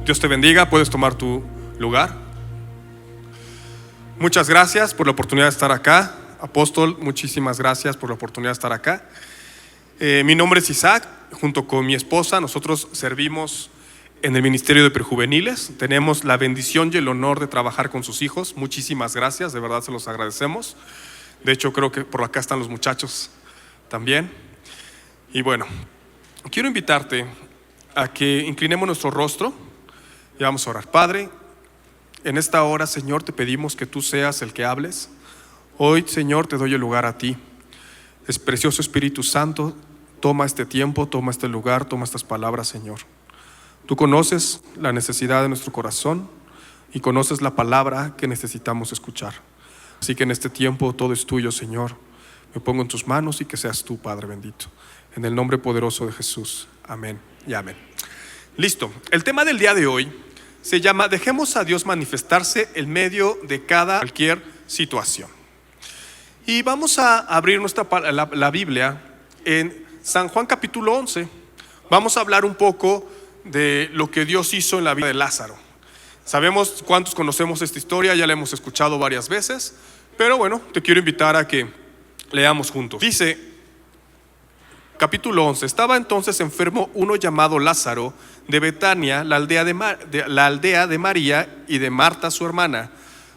Dios te bendiga, puedes tomar tu lugar. Muchas gracias por la oportunidad de estar acá. Apóstol, muchísimas gracias por la oportunidad de estar acá. Mi nombre es Isaac, junto con mi esposa, nosotros servimos en el Ministerio de Prejuveniles. Tenemos la bendición y el honor de trabajar con sus hijos. Muchísimas gracias, de verdad se los agradecemos. De hecho, creo que por acá están los muchachos también. Y bueno, quiero invitarte a que inclinemos nuestro rostro y vamos a orar. Padre, en esta hora, Señor, te pedimos que tú seas el que hables. Hoy, Señor, te doy el lugar a ti. Es precioso Espíritu Santo, toma este tiempo, toma este lugar, toma estas palabras, Señor. Tú conoces la necesidad de nuestro corazón y conoces la palabra que necesitamos escuchar. Así que en este tiempo todo es tuyo, Señor. Me pongo en tus manos y que seas tú, Padre bendito. En el nombre poderoso de Jesús. Amén y amén. Listo. El tema del día de hoy se llama Dejemos a Dios manifestarse en medio de cualquier situación. Y vamos a abrir la Biblia en San Juan capítulo 11. Vamos a hablar un poco de lo que Dios hizo en la vida de Lázaro. Sabemos cuántos conocemos esta historia, ya la hemos escuchado varias veces, pero bueno, te quiero invitar a que leamos juntos. Dice, capítulo 11, estaba entonces enfermo uno llamado Lázaro de Betania, la aldea de María y de Marta su hermana.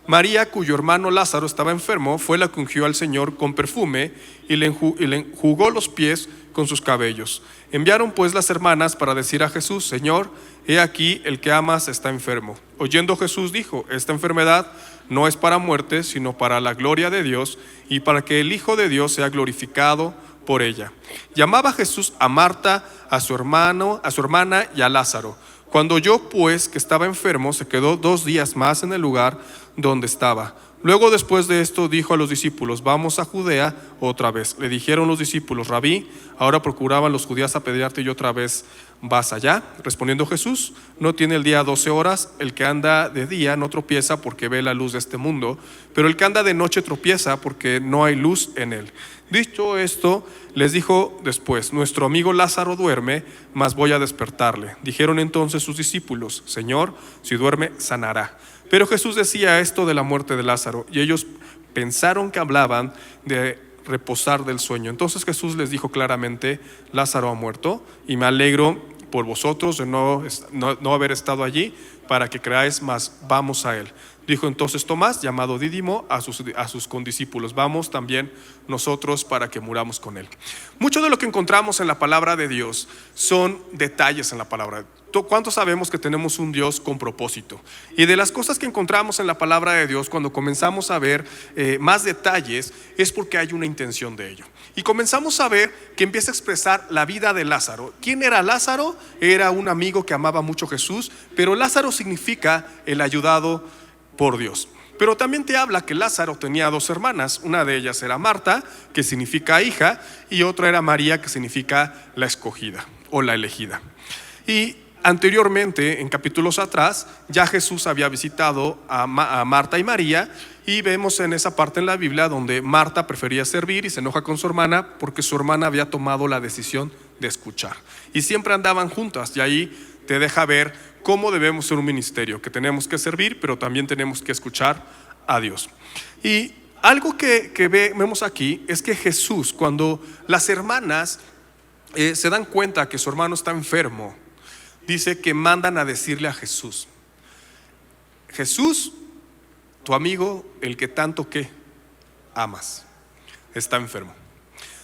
María, cuyo hermano Lázaro estaba enfermo, fue la que ungió al Señor con perfume y le enjugó los pies con sus cabellos. Enviaron pues las hermanas para decir a Jesús: Señor, he aquí el que amas está enfermo. Oyendo Jesús dijo: esta enfermedad no es para muerte, sino para la gloria de Dios y para que el Hijo de Dios sea glorificado por ella. Llamaba Jesús a Marta, a su hermana y a Lázaro. Cuando oyó pues que estaba enfermo, se quedó 2 días más en el lugar donde estaba. Luego, después de esto, dijo a los discípulos: vamos a Judea otra vez. Le dijeron los discípulos: Rabí, ahora procuraban los judíos apedrearte y otra vez vas allá. Respondiendo Jesús: no tiene el día 12 horas. El que anda de día no tropieza porque ve la luz de este mundo, pero el que anda de noche tropieza porque no hay luz en él. Dicho esto, les dijo después: nuestro amigo Lázaro duerme, mas voy a despertarle. Dijeron entonces sus discípulos: Señor, si duerme, sanará. Pero Jesús decía esto de la muerte de Lázaro, y ellos pensaron que hablaban de reposar del sueño. Entonces Jesús les dijo claramente: Lázaro ha muerto, y me alegro por vosotros de no haber estado allí, para que creáis, mas vamos a él. Dijo entonces Tomás, llamado Dídimo, a sus condiscípulos: vamos también nosotros para que muramos con él. Mucho de lo que encontramos en la palabra de Dios son detalles en la palabra. ¿Cuántos sabemos que tenemos un Dios con propósito? Y de las cosas que encontramos en la palabra de Dios, cuando comenzamos a ver más detalles, es porque hay una intención de ello. Y comenzamos a ver que empieza a expresar la vida de Lázaro. ¿Quién era Lázaro? Era un amigo que amaba mucho a Jesús, pero Lázaro significa el ayudado por Dios. Pero también te habla que Lázaro tenía 2 hermanas. Una de ellas era Marta, que significa hija, y otra era María, que significa la escogida o la elegida. Y anteriormente, en capítulos atrás, ya Jesús había visitado a Marta y María, y vemos en esa parte en la Biblia donde Marta prefería servir y se enoja con su hermana porque su hermana había tomado la decisión de escuchar. Y siempre andaban juntas, y ahí te deja ver cómo debemos ser un ministerio, que tenemos que servir, pero también tenemos que escuchar a Dios. Y algo que vemos aquí es que Jesús, cuando las hermanas se dan cuenta que su hermano está enfermo, dice que mandan a decirle a Jesús: Jesús, tu amigo, el que tanto que amas, está enfermo.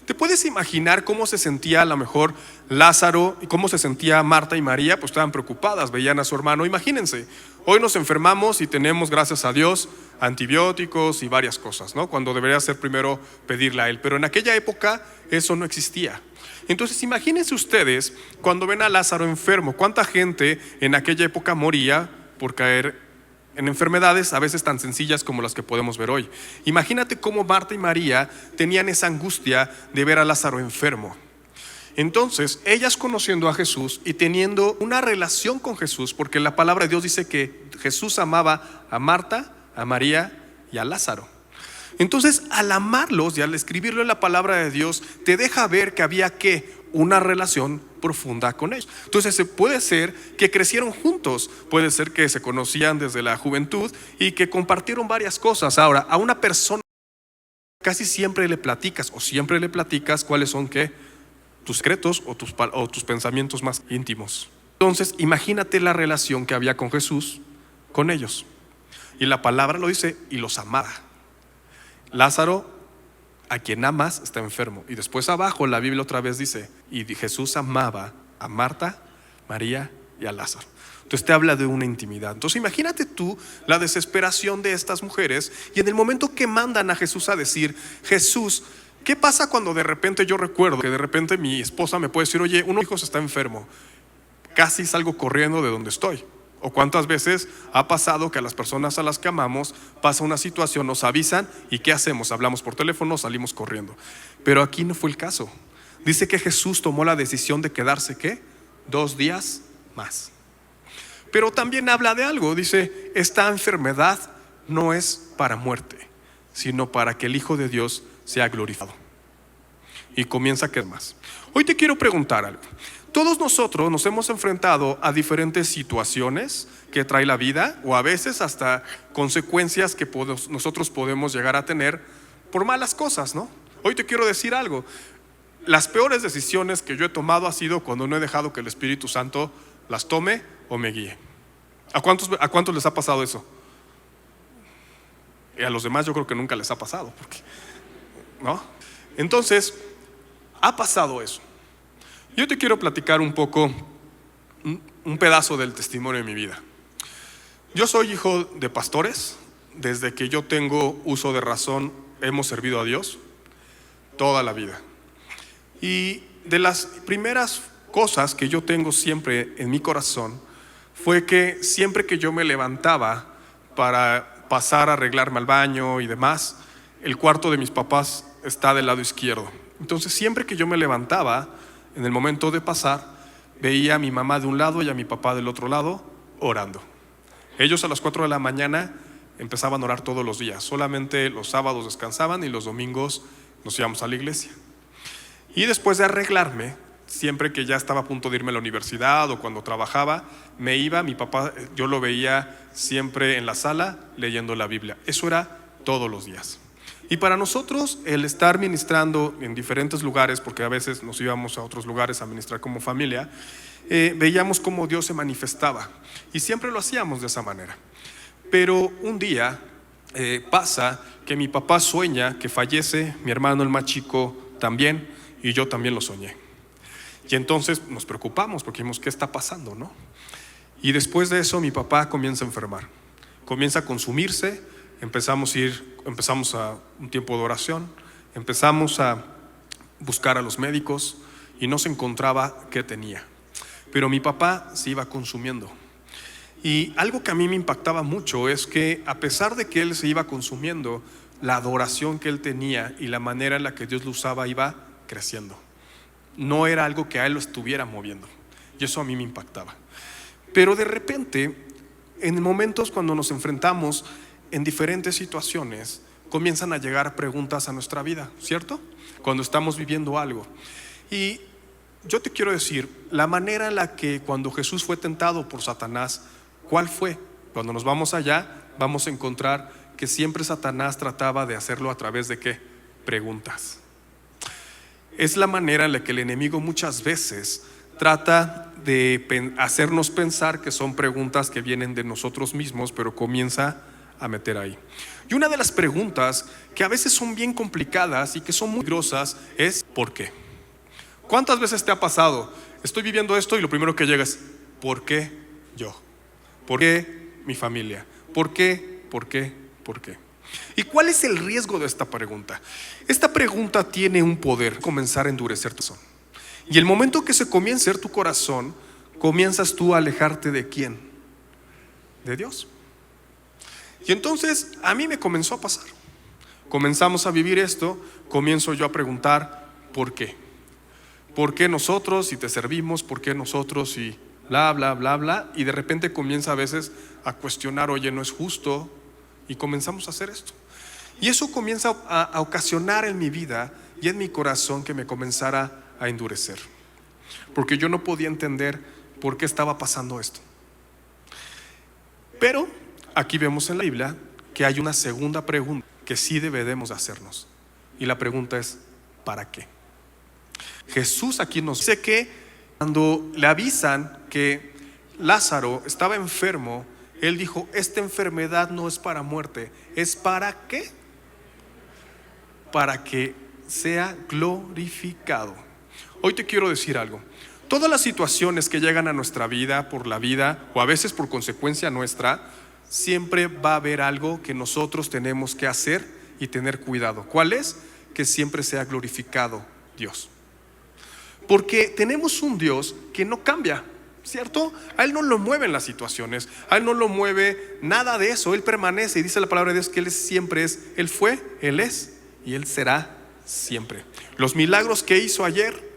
¿Te puedes imaginar cómo se sentía a lo mejor Lázaro y cómo se sentía Marta y María? Pues estaban preocupadas, veían a su hermano. Imagínense, hoy nos enfermamos y tenemos, gracias a Dios, antibióticos y varias cosas, ¿no? Cuando debería ser primero pedirle a él. Pero en aquella época eso no existía. Entonces imagínense ustedes cuando ven a Lázaro enfermo. ¿Cuánta gente en aquella época moría por caer en enfermedades a veces tan sencillas como las que podemos ver hoy? Imagínate cómo Marta y María tenían esa angustia de ver a Lázaro enfermo. Entonces ellas, conociendo a Jesús y teniendo una relación con Jesús, porque la palabra de Dios dice que Jesús amaba a Marta, a María y a Lázaro. Entonces, al amarlos y al escribirlo en la palabra de Dios, te deja ver que había una relación profunda con ellos. Entonces puede ser que crecieron juntos, puede ser que se conocían desde la juventud y que compartieron varias cosas. Ahora, a una persona casi siempre le platicas cuáles son tus secretos o tus pensamientos más íntimos. Entonces imagínate la relación que había con Jesús con ellos. Y la palabra lo dice, y los amaba. Lázaro, a quien amas, está enfermo. Y después abajo la Biblia otra vez dice, y Jesús amaba a Marta, María y a Lázaro. Entonces te habla de una intimidad. Entonces imagínate tú la desesperación de estas mujeres, y en el momento que mandan a Jesús a decir, Jesús, ¿qué pasa cuando de repente yo recuerdo que de repente mi esposa me puede decir, oye, uno de mis hijos está enfermo? Casi salgo corriendo de donde estoy. O cuántas veces ha pasado que a las personas a las que amamos pasa una situación, nos avisan y ¿qué hacemos? Hablamos por teléfono, salimos corriendo. Pero aquí no fue el caso. Dice que Jesús tomó la decisión de quedarse, ¿qué? 2 días más. Pero también habla de algo, dice, esta enfermedad no es para muerte, sino para que el Hijo de Dios sea glorificado. Y comienza a quedar más. Hoy te quiero preguntar algo. Todos nosotros nos hemos enfrentado a diferentes situaciones que trae la vida, o a veces hasta consecuencias que nosotros podemos llegar a tener por malas cosas, ¿no? Hoy te quiero decir algo. Las peores decisiones que yo he tomado ha sido cuando no he dejado que el Espíritu Santo las tome o me guíe. ¿A cuántos les ha pasado eso? Y a los demás yo creo que nunca les ha pasado, ¿no? Entonces, ha pasado eso. Yo te quiero platicar un poco, un pedazo del testimonio de mi vida. Yo soy hijo de pastores. Desde que yo tengo uso de razón hemos servido a Dios toda la vida. Y de las primeras cosas que yo tengo siempre en mi corazón fue que siempre que yo me levantaba para pasar a arreglarme al baño y demás, el cuarto de mis papás está del lado izquierdo. Entonces siempre que yo me levantaba, en el momento de pasar, veía a mi mamá de un lado y a mi papá del otro lado orando. Ellos a las 4 de la mañana empezaban a orar todos los días. Solamente los sábados descansaban y los domingos nos íbamos a la iglesia. Y después de arreglarme, siempre que ya estaba a punto de irme a la universidad o cuando trabajaba, me iba, mi papá, yo lo veía siempre en la sala leyendo la Biblia. Eso era todos los días. Y para nosotros el estar ministrando en diferentes lugares, porque a veces nos íbamos a otros lugares a ministrar como familia, veíamos cómo Dios se manifestaba y siempre lo hacíamos de esa manera. Pero un día pasa que mi papá sueña que fallece, mi hermano el más chico también, y yo también lo soñé. Y entonces nos preocupamos porque dijimos, ¿qué está pasando, no? Y después de eso mi papá comienza a enfermar, comienza a consumirse. Empezamos a un tiempo de oración, empezamos a buscar a los médicos y no se encontraba qué tenía. Pero mi papá se iba consumiendo. Y algo que a mí me impactaba mucho es que a pesar de que él se iba consumiendo, la adoración que él tenía y la manera en la que Dios lo usaba iba creciendo. No era algo que a él lo estuviera moviendo. Y eso a mí me impactaba. Pero de repente, en momentos cuando nos enfrentamos en diferentes situaciones, comienzan a llegar preguntas a nuestra vida, ¿cierto? Cuando estamos viviendo algo. Y yo te quiero decir, la manera en la que cuando Jesús fue tentado por Satanás, ¿cuál fue? Cuando nos vamos allá, vamos a encontrar que siempre Satanás trataba de hacerlo a través de ¿qué? Preguntas. Es la manera en la que el enemigo muchas veces trata de hacernos pensar que son preguntas que vienen de nosotros mismos, pero comienza a meter ahí. Y una de las preguntas que a veces son bien complicadas y que son muy grosas es ¿por qué? ¿Cuántas veces te ha pasado? Estoy viviendo esto y lo primero que llega es ¿por qué yo? ¿Por qué mi familia? ¿Por qué? ¿Por qué? ¿Por qué? ¿Y cuál es el riesgo de esta pregunta? Esta pregunta tiene un poder, comenzar a endurecer tu corazón. Y el momento que se comienza a ser tu corazón, comienzas tú a alejarte de ¿quién? De Dios. Y entonces a mí me comenzó a pasar. Comenzamos a vivir esto, comienzo yo a preguntar ¿por qué? ¿Por qué nosotros si te servimos? ¿Por qué nosotros si bla, bla, bla, bla? Y de repente comienza a veces a cuestionar, oye, no es justo. Y comenzamos a hacer esto. Y eso comienza a ocasionar en mi vida y en mi corazón que me comenzara a endurecer. porque yo no podía entender por qué estaba pasando esto. Pero aquí vemos en la Biblia que hay una segunda pregunta que sí debemos hacernos. Y la pregunta es, ¿para qué? Jesús aquí nos dice que cuando le avisan que Lázaro estaba enfermo, Él dijo, esta enfermedad no es para muerte, ¿es para qué? Para que sea glorificado. Hoy te quiero decir algo. Todas las situaciones que llegan a nuestra vida, por la vida, o a veces por consecuencia nuestra, siempre va a haber algo que nosotros tenemos que hacer y tener cuidado. ¿Cuál es? Que siempre sea glorificado Dios. Porque tenemos un Dios que no cambia, ¿cierto? A Él no lo mueven las situaciones, a Él no lo mueve nada de eso. Él permanece y dice la palabra de Dios que Él siempre es. Él fue, Él es y Él será siempre. Los milagros que hizo ayer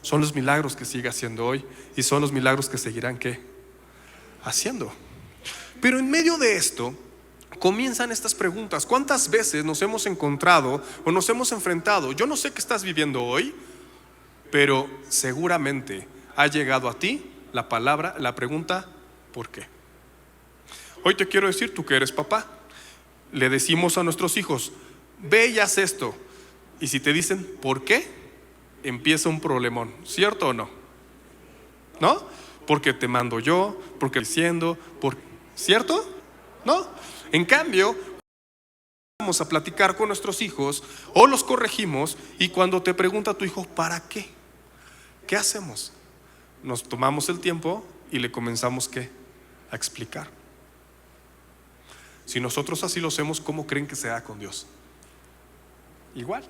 son los milagros que sigue haciendo hoy y son los milagros que seguirán ¿qué? Haciendo. Pero en medio de esto comienzan estas preguntas. ¿Cuántas veces nos hemos encontrado o nos hemos enfrentado? Yo no sé qué estás viviendo hoy, pero seguramente ha llegado a ti la palabra, la pregunta, ¿por qué? Hoy te quiero decir, tú que eres papá, le decimos a nuestros hijos, ve y haz esto. Y si te dicen, ¿por qué? Empieza un problemón, ¿cierto o no? ¿No? Porque te mando yo, porque diciendo, ¿cierto? ¿No? En cambio, vamos a platicar con nuestros hijos o los corregimos y cuando te pregunta tu hijo, ¿para qué? ¿Qué hacemos? Nos tomamos el tiempo y le comenzamos ¿qué? A explicar. Si nosotros así lo hacemos, ¿cómo creen que sea con Dios? Igual.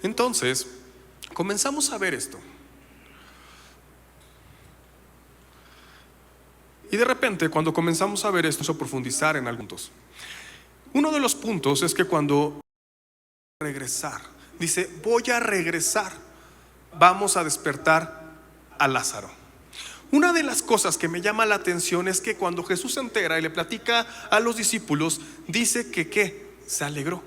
Entonces, comenzamos a ver esto. Y de repente, cuando comenzamos a ver esto, a profundizar en algunos. Uno de los puntos es que cuando regresar, dice, voy a regresar, vamos a despertar a Lázaro. Una de las cosas que me llama la atención es que cuando Jesús se entera y le platica a los discípulos, dice que ¿qué? Se alegró.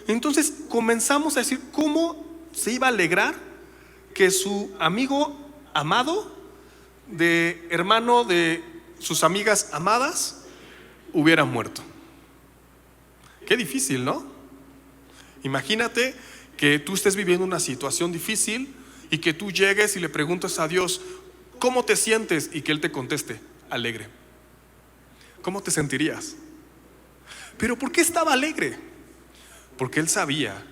Entonces comenzamos a decir, ¿cómo se iba a alegrar que su amigo amado, de hermano de sus amigas amadas, hubiera muerto? Qué difícil, ¿no? Imagínate que tú estés viviendo una situación difícil y que tú llegues y le preguntes a Dios, ¿cómo te sientes? Y que Él te conteste, alegre. ¿Cómo te sentirías? ¿Pero por qué estaba alegre? Porque Él sabía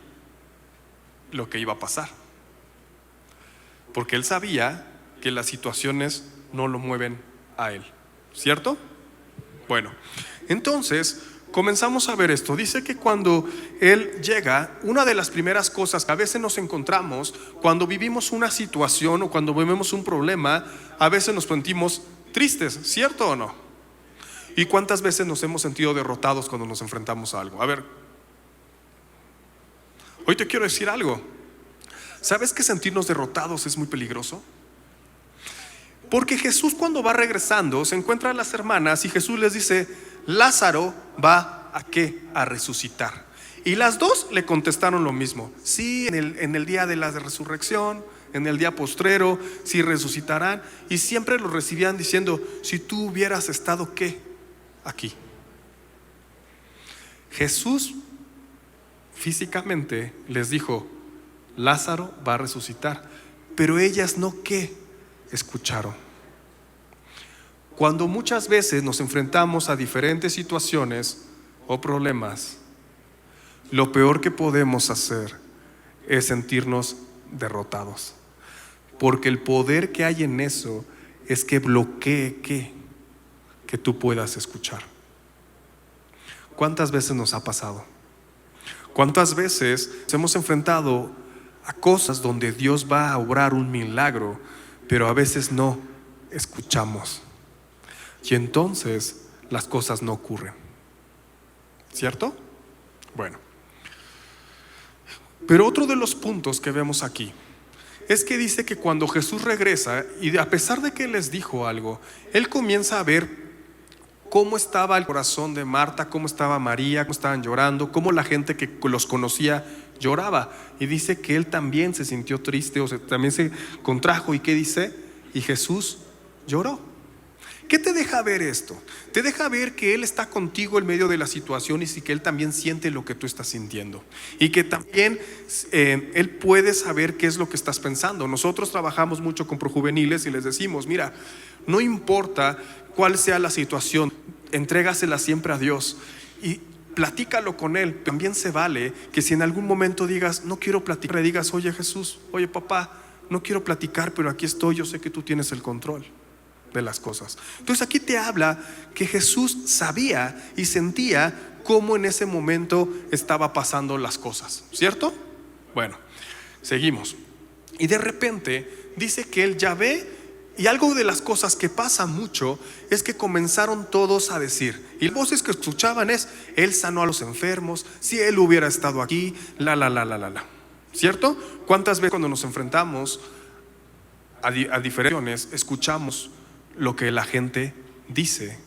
lo que iba a pasar. Porque Él sabía que las situaciones no lo mueven a Él, ¿cierto? Bueno, entonces comenzamos a ver esto. Dice que cuando Él llega, una de las primeras cosas que a veces nos encontramos cuando vivimos una situación o cuando vivimos un problema, a veces nos sentimos tristes, ¿cierto o no? ¿Y cuántas veces nos hemos sentido derrotados cuando nos enfrentamos a algo? A ver, hoy te quiero decir algo. ¿Sabes que sentirnos derrotados es muy peligroso? Porque Jesús, cuando va regresando, se encuentra a las hermanas y Jesús les dice, Lázaro va ¿a qué? A resucitar. Y las dos le contestaron lo mismo. Sí, en el día de la resurrección, en el día postrero, sí resucitarán. Y siempre lo recibían diciendo, si tú hubieras estado ¿qué? Aquí. Jesús físicamente les dijo, Lázaro va a resucitar. Pero ellas no ¿qué? Escucharon. Cuando muchas veces nos enfrentamos a diferentes situaciones o problemas, lo peor que podemos hacer es sentirnos derrotados, porque el poder que hay en eso es que bloquee que tú puedas escuchar. ¿Cuántas veces nos ha pasado? ¿Cuántas veces nos hemos enfrentado a cosas donde Dios va a obrar un milagro, pero a veces no escuchamos? Y entonces las cosas no ocurren, ¿cierto? Bueno, pero otro de los puntos que vemos aquí es que dice que cuando Jesús regresa, y a pesar de que les dijo algo, Él comienza a ver cómo estaba el corazón de Marta, cómo estaba María, cómo estaban llorando, cómo la gente que los conocía lloraba. Y dice que él también se sintió triste, también se contrajo. ¿Y qué dice? Y Jesús lloró. ¿Qué te deja ver esto? Te deja ver que Él está contigo en medio de las situaciones y que Él también siente lo que tú estás sintiendo. Y que también Él puede saber qué es lo que estás pensando. Nosotros trabajamos mucho con projuveniles y les decimos, mira, no importa cuál sea la situación, entrégasela siempre a Dios y platícalo con Él. También se vale que si en algún momento digas, no quiero platicar, le digas, oye Jesús, oye papá, no quiero platicar, pero aquí estoy, yo sé que tú tienes el control de las cosas. Entonces aquí te habla que Jesús sabía y sentía cómo en ese momento estaba pasando las cosas, ¿cierto? Bueno, seguimos. Y de repente dice que él ya ve, y algo de las cosas que pasa mucho es que comenzaron todos a decir, y las voces que escuchaban es, él sanó a los enfermos, si él hubiera estado aquí, ¿cierto? ¿Cuántas veces cuando nos enfrentamos a diferentes escuchamos lo que la gente dice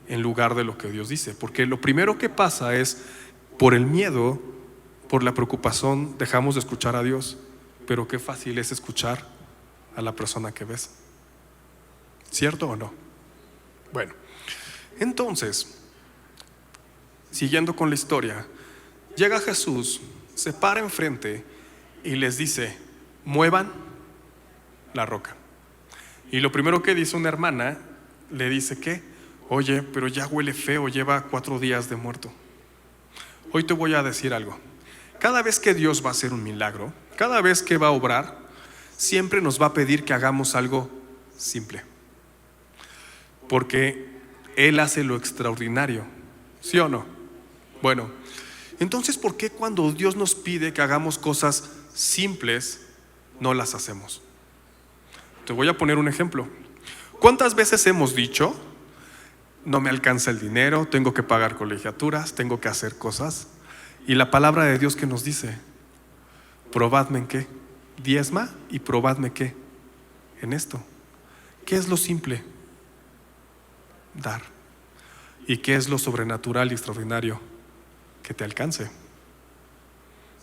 en lugar de lo que Dios dice? Porque lo primero que pasa es, por el miedo, por la preocupación, dejamos de escuchar a Dios. Pero qué fácil es escuchar a la persona que ves, ¿cierto o no? Bueno, entonces, siguiendo con la historia, llega Jesús, se para enfrente y les dice, muevan la roca. Y lo primero que dice una hermana, le dice que, oye, pero ya huele feo, lleva 4 días de muerto. Hoy te voy a decir algo. Cada vez que Dios va a hacer un milagro, cada vez que va a obrar, siempre nos va a pedir que hagamos algo simple. Porque Él hace lo extraordinario, ¿sí o no? Bueno, entonces ¿por qué cuando Dios nos pide que hagamos cosas simples, no las hacemos? Te voy a poner un ejemplo. ¿Cuántas veces hemos dicho, no me alcanza el dinero, tengo que pagar colegiaturas, tengo que hacer cosas? Y la palabra de Dios que nos dice, probadme en qué, diezma y probadme qué, en esto. ¿Qué es lo simple? Dar. ¿Y qué es lo sobrenatural y extraordinario? Que te alcance.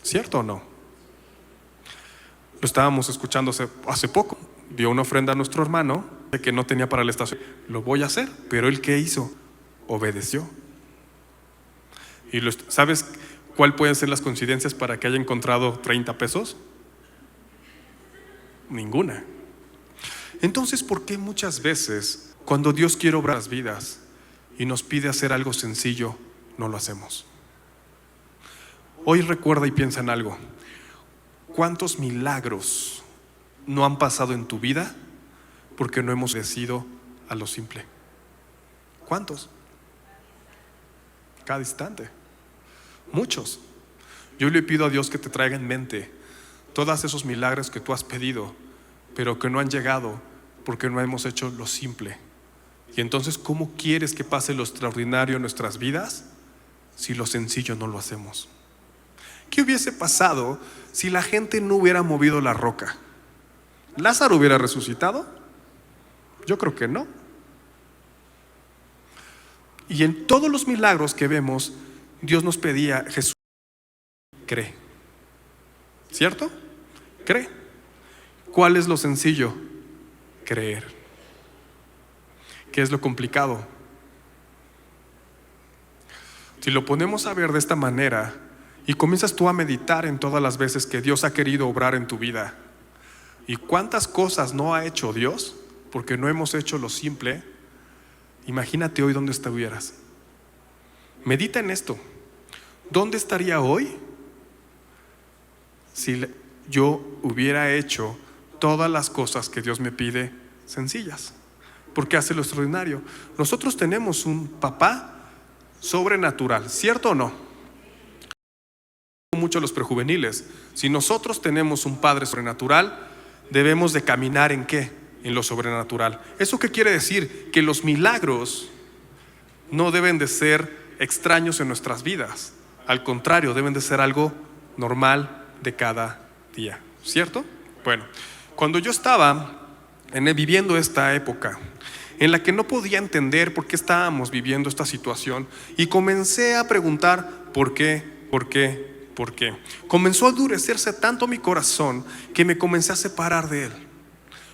¿Cierto o no? Lo estábamos escuchando hace poco. Dio una ofrenda a nuestro hermano de que no tenía para la estación. Lo voy a hacer, pero él ¿qué hizo? Obedeció. ¿Y sabes cuál pueden ser las coincidencias para que haya encontrado 30 pesos? Ninguna. Entonces, ¿por qué muchas veces cuando Dios quiere obrar las vidas y nos pide hacer algo sencillo, no lo hacemos? Hoy recuerda y piensa en algo. ¿Cuántos milagros no han pasado en tu vida porque no hemos obedecido a lo simple? ¿Cuántos? Cada instante. Muchos. Yo le pido a Dios que te traiga en mente todos esos milagros que tú has pedido, pero que no han llegado porque no hemos hecho lo simple. Y entonces, ¿cómo quieres que pase lo extraordinario en nuestras vidas si lo sencillo no lo hacemos? ¿Qué hubiese pasado si la gente no hubiera movido la roca? ¿Lázaro hubiera resucitado? Yo creo que no. Y en todos los milagros que vemos, Dios nos pedía, Jesús, cree. ¿Cierto? Cree. ¿Cuál es lo sencillo? Creer. ¿Qué es lo complicado? Si lo ponemos a ver de esta manera y comienzas tú a meditar en todas las veces que Dios ha querido obrar en tu vida y cuántas cosas no ha hecho Dios porque no hemos hecho lo simple, imagínate hoy dónde estuvieras. Medita en esto. ¿Dónde estaría hoy si yo hubiera hecho todas las cosas que Dios me pide sencillas? Porque hace lo extraordinario. Nosotros tenemos un papá sobrenatural, ¿cierto o no? Mucho los prejuveniles. Si nosotros tenemos un padre sobrenatural, debemos de caminar ¿en qué? En lo sobrenatural. ¿Eso qué quiere decir? Que los milagros no deben de ser extraños en nuestras vidas. Al contrario, deben de ser algo normal de cada día, ¿cierto? Bueno, cuando yo estaba viviendo esta época en la que no podía entender por qué estábamos viviendo esta situación y comencé a preguntar ¿por qué? ¿Por qué? Comenzó a endurecerse tanto mi corazón que me comencé a separar de Él.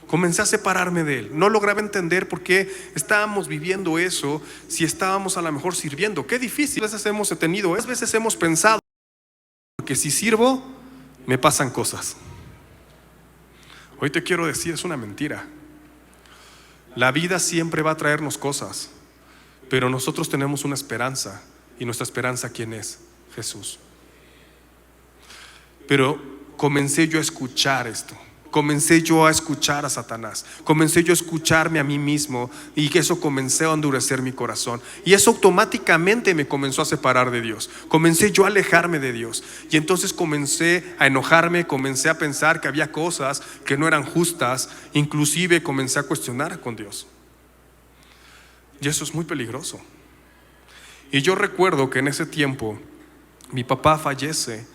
Comencé a separarme de Él. No lograba entender por qué estábamos viviendo eso si estábamos a lo mejor sirviendo. Qué difícil. A veces hemos tenido, a veces hemos pensado que si sirvo, me pasan cosas. Hoy te quiero decir, es una mentira. La vida siempre va a traernos cosas, pero nosotros tenemos una esperanza. ¿Y nuestra esperanza quién es? Jesús. Pero comencé yo a escuchar esto. Comencé yo a escuchar a Satanás. Comencé yo a escucharme a mí mismo. Y que eso comenzó a endurecer mi corazón. Y eso automáticamente me comenzó a separar de Dios. Comencé yo a alejarme de Dios. Y entonces comencé a enojarme. Comencé a pensar que había cosas que no eran justas. Inclusive comencé a cuestionar con Dios. Y eso es muy peligroso. Y yo recuerdo que en ese tiempo mi papá fallece.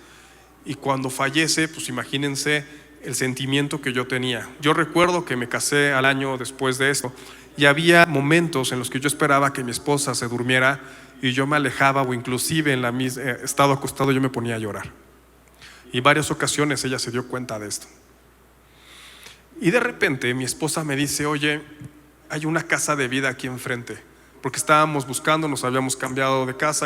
Y cuando fallece, pues imagínense el sentimiento que yo tenía. Yo recuerdo que me casé al año después de esto y había momentos en los que yo esperaba que mi esposa se durmiera y yo me alejaba, o inclusive en la misma estado acostado yo me ponía a llorar. Y varias ocasiones ella se dio cuenta de esto. Y de repente mi esposa me dice: oye, hay una casa de vida aquí enfrente. Porque estábamos buscando, nos habíamos cambiado de casa,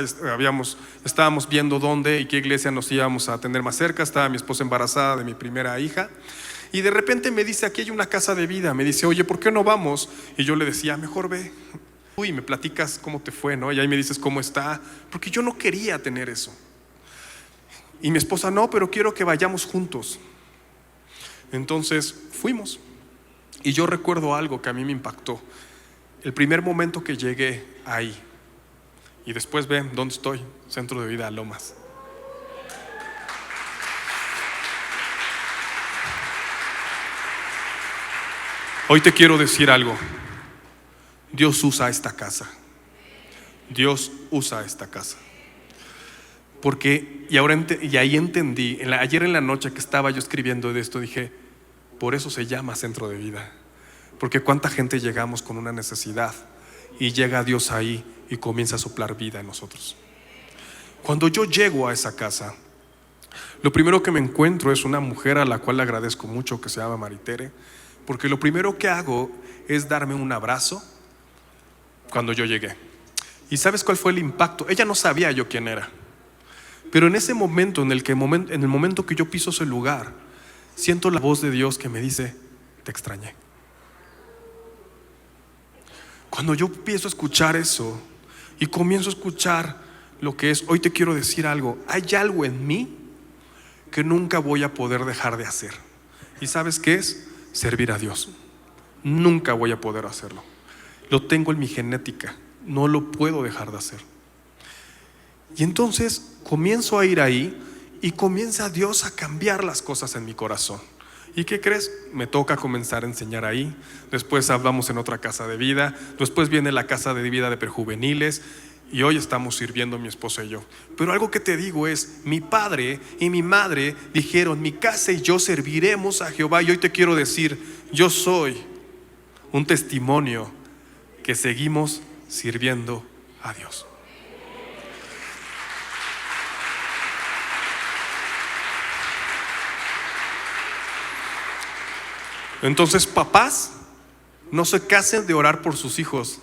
estábamos viendo dónde y qué iglesia nos íbamos a tener más cerca. Estaba mi esposa embarazada de mi primera hija. Y de repente me dice: aquí hay una casa de vida. Me dice: oye, ¿por qué no vamos? Y yo le decía: mejor ve. Y me platicas cómo te fue, ¿no? Y ahí me dices cómo está. Porque yo no quería tener eso. Y mi esposa: no, pero quiero que vayamos juntos. Entonces fuimos. Y yo recuerdo algo que a mí me impactó. El primer momento que llegué ahí, y después ven dónde estoy, Centro de Vida Lomas. Hoy te quiero decir algo. Dios usa esta casa. Dios usa esta casa. Porque, y ahí entendí, ayer en la noche que estaba yo escribiendo de esto, dije: por eso se llama Centro de Vida. Porque cuánta gente llegamos con una necesidad y llega Dios ahí y comienza a soplar vida en nosotros. Cuando yo llego a esa casa, lo primero que me encuentro es una mujer a la cual le agradezco mucho, que se llama Maritere, porque lo primero que hago es darme un abrazo cuando yo llegué. ¿Y sabes cuál fue el impacto? Ella no sabía yo quién era, pero en ese momento, en el momento que yo piso ese lugar, siento la voz de Dios que me dice: te extrañé. Cuando yo empiezo a escuchar eso y comienzo a escuchar lo que es, hoy te quiero decir algo. Hay algo en mí que nunca voy a poder dejar de hacer. ¿Y sabes qué es? Servir a Dios. Nunca voy a poder hacerlo. Lo tengo en mi genética. No lo puedo dejar de hacer. Y entonces comienzo a ir ahí y comienza Dios a cambiar las cosas en mi corazón. ¿Y qué crees? Me toca comenzar a enseñar ahí. Después hablamos en otra casa de vida. Después viene la casa de vida de prejuveniles. Y hoy estamos sirviendo mi esposa y yo. Pero algo que te digo es: mi padre y mi madre dijeron: mi casa y yo serviremos a Jehová. Y hoy te quiero decir: yo soy un testimonio que seguimos sirviendo a Dios. Entonces, papás, no se casen de orar por sus hijos,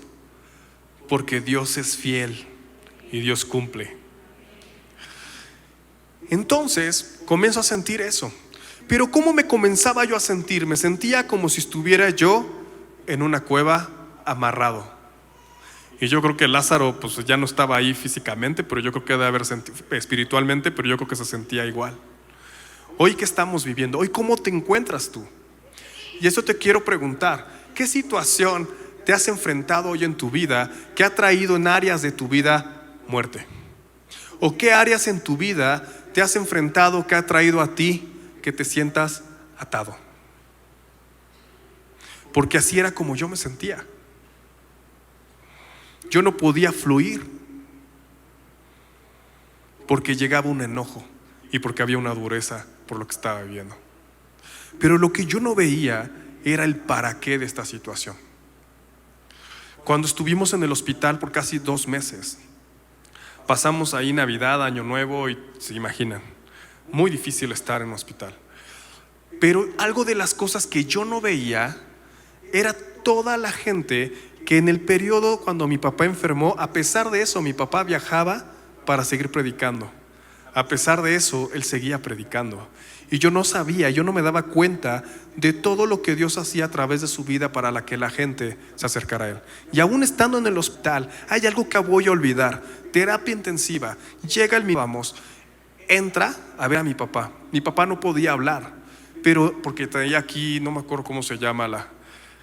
porque Dios es fiel y Dios cumple. Entonces comienzo a sentir eso. Pero ¿cómo me comenzaba yo a sentir? Me sentía como si estuviera yo en una cueva amarrado. Y yo creo que Lázaro pues ya no estaba ahí físicamente, pero yo creo que debe haber sentido espiritualmente, pero yo creo que se sentía igual. Hoy, ¿qué estamos viviendo? Hoy, ¿cómo te encuentras tú? Y eso te quiero preguntar: ¿qué situación te has enfrentado hoy en tu vida que ha traído en áreas de tu vida muerte? ¿O qué áreas en tu vida te has enfrentado que ha traído a ti que te sientas atado? Porque así era como yo me sentía. Yo no podía fluir porque llegaba un enojo y porque había una dureza por lo que estaba viviendo. Pero lo que yo no veía era el para qué de esta situación. Cuando estuvimos en el hospital por casi 2 meses, pasamos ahí Navidad, Año Nuevo y se imaginan, muy difícil estar en un hospital. Pero algo de las cosas que yo no veía era toda la gente que en el periodo cuando mi papá enfermó, a pesar de eso, mi papá viajaba para seguir predicando. A pesar de eso, él seguía predicando. Y yo no sabía, yo no me daba cuenta de todo lo que Dios hacía a través de su vida para la que la gente se acercara a él. Y aún estando en el hospital, hay algo que voy a olvidar: terapia intensiva. Llega entra a ver a mi papá. Mi papá no podía hablar, pero porque tenía aquí, no me acuerdo cómo se llama la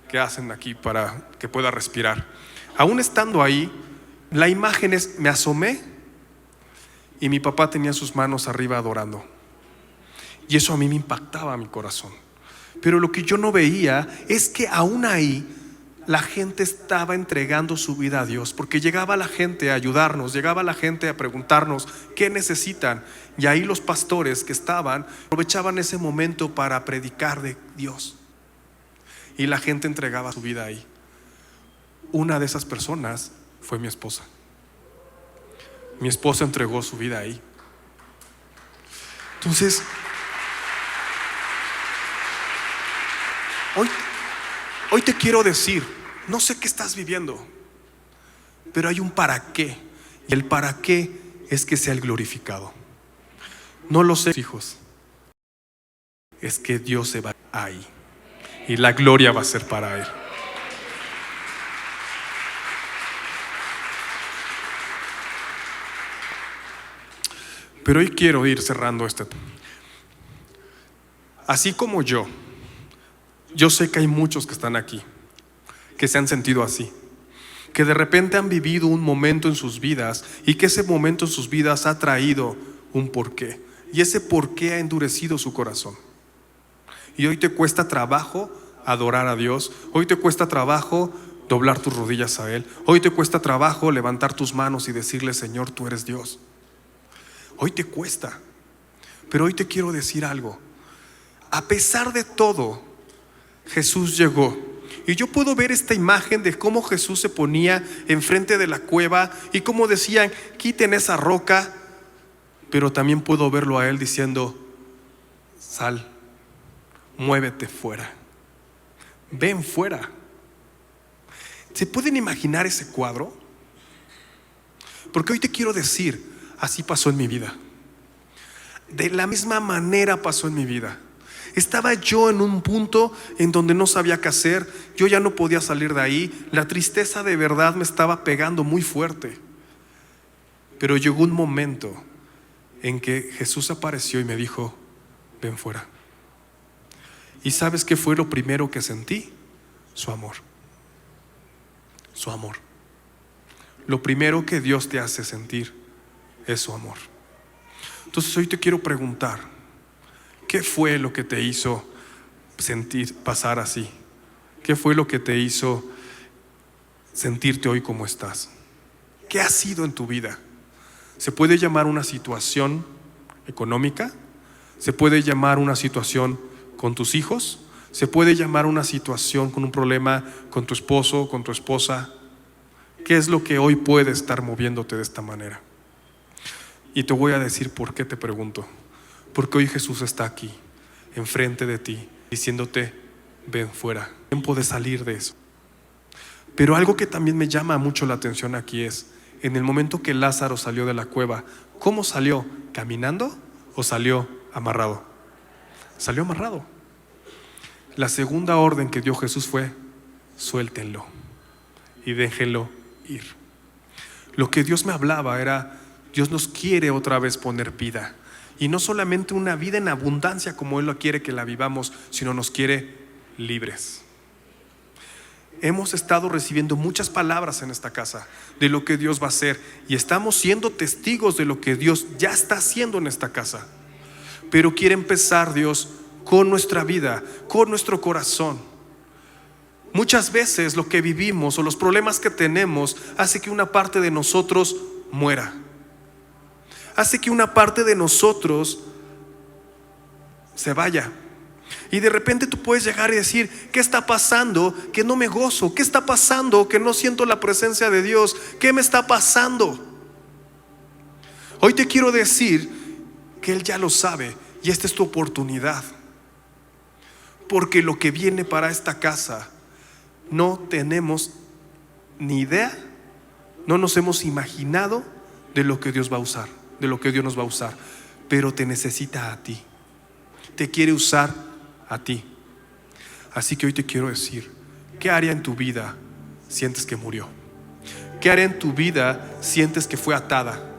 que hacen aquí para que pueda respirar. Aún estando ahí, la imagen es, me asomé y mi papá tenía sus manos arriba adorando. Y eso a mí me impactaba mi corazón. Pero lo que yo no veía es que aún ahí la gente estaba entregando su vida a Dios, porque llegaba la gente a ayudarnos, llegaba la gente a preguntarnos qué necesitan. Y ahí los pastores que estaban aprovechaban ese momento para predicar de Dios. Y la gente entregaba su vida ahí. Una de esas personas fue mi esposa. Mi esposa entregó su vida ahí. Entonces, hoy te quiero decir, no sé qué estás viviendo, pero hay un para qué. Y el para qué es que sea el glorificado. No lo sé, hijos. Es que Dios se va ahí. Y la gloria va a ser para Él. Pero hoy quiero ir cerrando este. Así como yo sé que hay muchos que están aquí, que se han sentido así, que de repente han vivido un momento en sus vidas y que ese momento en sus vidas ha traído un porqué. Y ese porqué ha endurecido su corazón. Y hoy te cuesta trabajo adorar a Dios. Hoy te cuesta trabajo doblar tus rodillas a Él. Hoy te cuesta trabajo levantar tus manos y decirle: Señor, tú eres Dios. Hoy te cuesta. Pero hoy te quiero decir algo. A pesar de todo, Jesús llegó. Y yo puedo ver esta imagen de cómo Jesús se ponía enfrente de la cueva y cómo decían: quiten esa roca. Pero también puedo verlo a Él diciendo: sal, muévete fuera, ven fuera. ¿Se pueden imaginar ese cuadro? Porque hoy te quiero decir, así pasó en mi vida. De la misma manera pasó en mi vida. Estaba yo en un punto en donde no sabía qué hacer. Yo ya no podía salir de ahí. La tristeza de verdad me estaba pegando muy fuerte. Pero llegó un momento en que Jesús apareció y me dijo: ven fuera. ¿Y sabes qué fue lo primero que sentí? Su amor. Su amor. Lo primero que Dios te hace sentir es su amor. Entonces hoy te quiero preguntar: ¿qué fue lo que te hizo sentir pasar así? ¿Qué fue lo que te hizo sentirte hoy como estás? ¿Qué ha sido en tu vida? Se puede llamar una situación económica, se puede llamar una situación con tus hijos, se puede llamar una situación con un problema con tu esposo, con tu esposa. ¿Qué es lo que hoy puede estar moviéndote de esta manera? Y te voy a decir por qué te pregunto. Porque hoy Jesús está aquí, enfrente de ti, diciéndote: ven fuera. Tiempo de salir de eso. Pero algo que también me llama mucho la atención aquí es, en el momento que Lázaro salió de la cueva, ¿cómo salió? ¿Caminando o salió amarrado? Salió amarrado. La segunda orden que dio Jesús fue: suéltenlo y déjenlo ir. Lo que Dios me hablaba era: Dios nos quiere otra vez poner vida. Y no solamente una vida en abundancia como Él lo quiere que la vivamos, sino nos quiere libres. Hemos estado recibiendo muchas palabras en esta casa de lo que Dios va a hacer, y estamos siendo testigos de lo que Dios ya está haciendo en esta casa. Pero quiere empezar Dios con nuestra vida, con nuestro corazón. Muchas veces lo que vivimos o los problemas que tenemos hace que una parte de nosotros muera. Hace que una parte de nosotros se vaya. Y de repente tú puedes llegar y decir: ¿qué está pasando? Que no me gozo. ¿Qué está pasando? Que no siento la presencia de Dios. ¿Qué me está pasando? Hoy te quiero decir que Él ya lo sabe y esta es tu oportunidad. Porque lo que viene para esta casa no tenemos ni idea, no nos hemos imaginado de lo que Dios va a usar, de lo que Dios nos va a usar, pero te necesita a ti, te quiere usar a ti. Así que hoy te quiero decir, ¿qué área en tu vida sientes que murió? ¿Qué área en tu vida sientes que fue atada?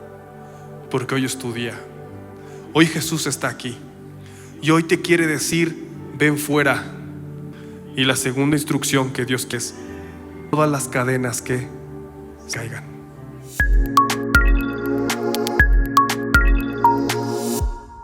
Porque hoy es tu día. Hoy Jesús está aquí y hoy te quiere decir: ven fuera. Y la segunda instrucción que Dios quiere es: todas las cadenas que caigan.